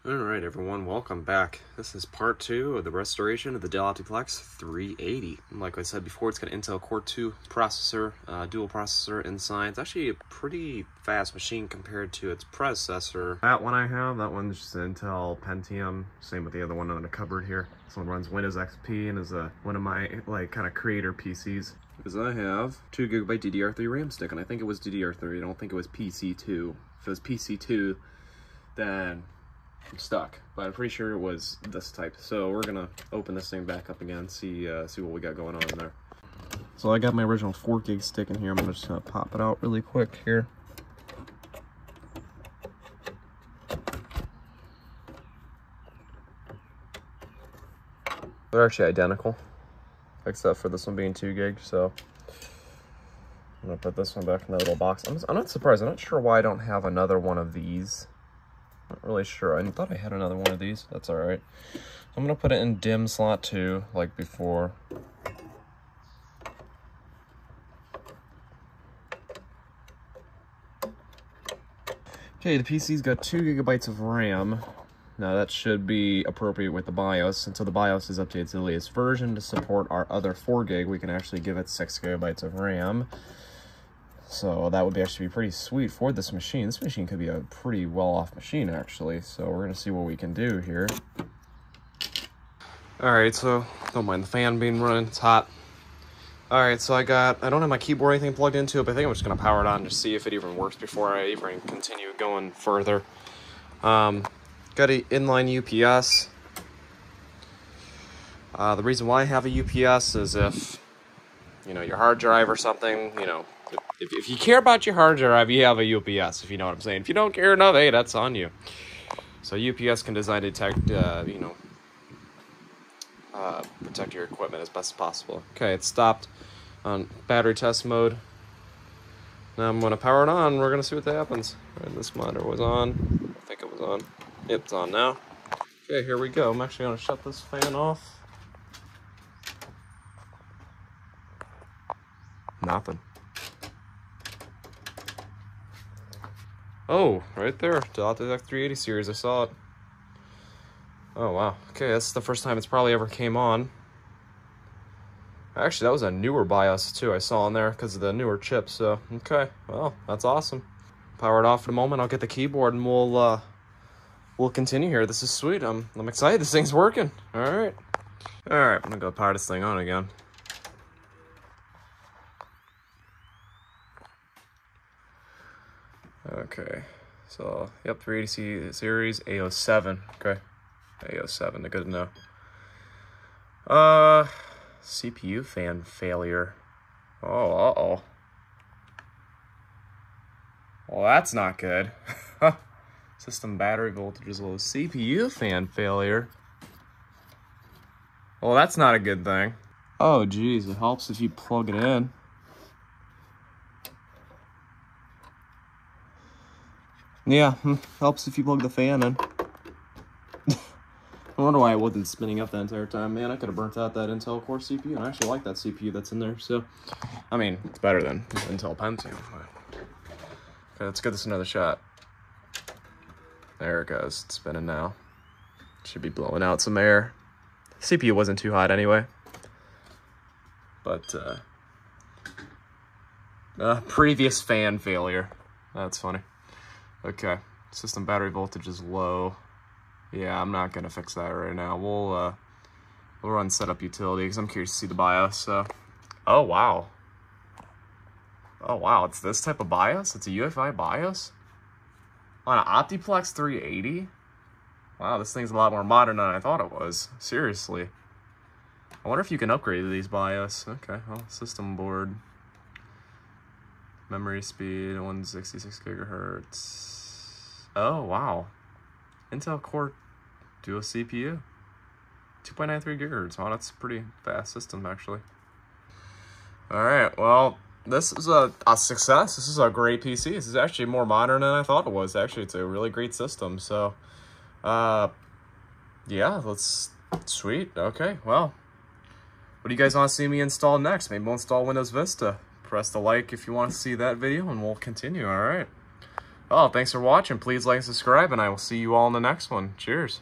Alright everyone, welcome back. This is part 2 of the restoration of the Dell Optiplex 380. Like I said before, it's got an Intel Core 2 processor, dual processor inside. It's actually a pretty fast machine compared to its predecessor. That one I have, that one's just an Intel Pentium. Same with the other one on the cupboard here. This one runs Windows XP and is one of my kind of creator PCs. Because I have 2GB DDR3 RAM stick, and I think it was DDR3. I don't think it was PC2. If it was PC2, then I'm stuck, but I'm pretty sure it was this type. So we're gonna open this thing back up again, see what we got going on in there. So I got my original 4GB stick in here. I'm just gonna pop it out really quick here. They're actually identical, except for this one being 2GB. So I'm gonna put this one back in the little box. I'm not surprised. I'm not sure why I don't have another one of these. Not really sure. I thought I had another one of these. That's all right. I'm gonna put it in DIMM slot 2, like before. Okay, the PC's got 2GB of RAM. Now that should be appropriate with the BIOS. Until the BIOS is up to its latest version to support our other 4GB, we can actually give it 6GB of RAM. So that would actually be pretty sweet for this machine. This machine could be a pretty well-off machine, actually. So we're going to see what we can do here. Alright, so don't mind the fan being running. It's hot. Alright, so I don't have my keyboard or anything plugged into it, but I think I'm just going to power it on to see if it even works before I even continue going further. Got an inline UPS. The reason why I have a UPS is if, your hard drive or something, if you care about your hard drive, you have a UPS, if you know what I'm saying. If you don't care enough, hey, that's on you. So UPS can design to detect, protect your equipment as best as possible. Okay, it's stopped on battery test mode. Now I'm going to power it on. We're going to see what happens. Right, this monitor was on. I think it was on. Yep, it's on now. Okay, here we go. I'm actually going to shut this fan off. Nothing. Oh, right there, Dell Optiplex 380 series, I saw it. Oh, wow. Okay, that's the first time it's probably ever came on. Actually, that was a newer BIOS, too, I saw on there because of the newer chips, so, okay. Well, that's awesome. Power it off for the moment, I'll get the keyboard and we'll continue here. This is sweet. I'm excited, this thing's working. Alright. Alright, I'm gonna go power this thing on again. Okay, so, yep, 380 series, A07, okay, A07, good to know. CPU fan failure. Oh, uh-oh. Well, that's not good. System battery voltage is low. CPU fan failure. Well, that's not a good thing. Oh, geez, it helps if you plug it in. Yeah, helps if you plug the fan in. I wonder why it wasn't spinning up the entire time. Man, I could have burnt out that Intel Core CPU. I actually like that CPU that's in there, so... I mean, it's better than Intel Pentium. Okay, let's give this another shot. There it goes. It's spinning now. Should be blowing out some air. CPU wasn't too hot anyway. But, previous fan failure. That's funny. Okay, system battery voltage is low. Yeah, I'm not gonna fix that right now. We'll run setup utility because I'm curious to see the BIOS. So, oh wow, it's this type of BIOS. It's a UEFI BIOS on an Optiplex 380. Wow, this thing's a lot more modern than I thought it was. Seriously, I wonder if you can upgrade these BIOS. Okay, well, system board. Memory speed, 166 gigahertz. Oh, wow. Intel Core Dual CPU. 2.93 gigahertz. Wow, that's a pretty fast system, actually. Alright, well, this is a success. This is a great PC. This is actually more modern than I thought it was. Actually, it's a really great system. So, yeah, sweet. Okay, well. What do you guys want to see me install next? Maybe we'll install Windows Vista. Press the like if you want to see that video, and we'll continue, alright? Oh, thanks for watching. Please like and subscribe, and I will see you all in the next one. Cheers.